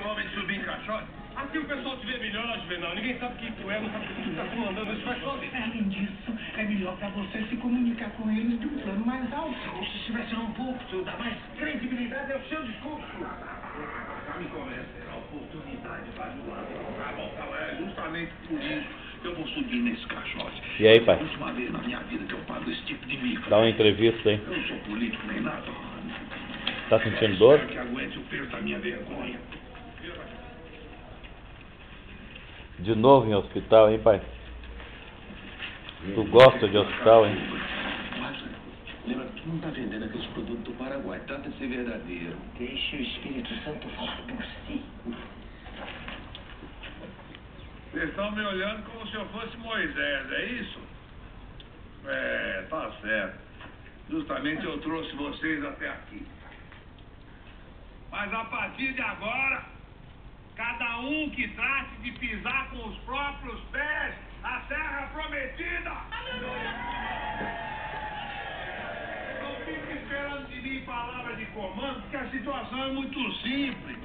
o homem de subir em caixote? Assim o pessoal te vê melhor, Juvenal. Ninguém sabe quem tu é, não sabe o que tu tá comandando. Isso vai só ver. Além disso, é melhor pra você se comunicar com eles de um plano mais alto. Se estivesse um pouco, dá mais credibilidade ao seu discurso. Me convencerá a oportunidade para ajudar. Tá bom, é justamente por isso que eu vou subir nesse caixote. E aí, pai? É a última vez na minha vida que eu pago esse tipo de mico. Dá uma entrevista aí. Eu não sou político nem nada. Tá sentindo dor? Que aguente o peso da minha vergonha. De novo em hospital, hein, pai? Tu gosta de hospital, hein? Mas, lembra que tu não tá vendendo aqueles produtos do Paraguai. Trata de ser verdadeiro. Deixe o Espírito Santo falar por si. Vocês estão me olhando como se eu fosse Moisés, é isso? É, tá certo. Justamente eu trouxe vocês até aqui. Mas a partir de agora, cada um que trate de pisar com os próprios pés a terra prometida. Não fique esperando de mim palavras de comando, porque a situação é muito simples.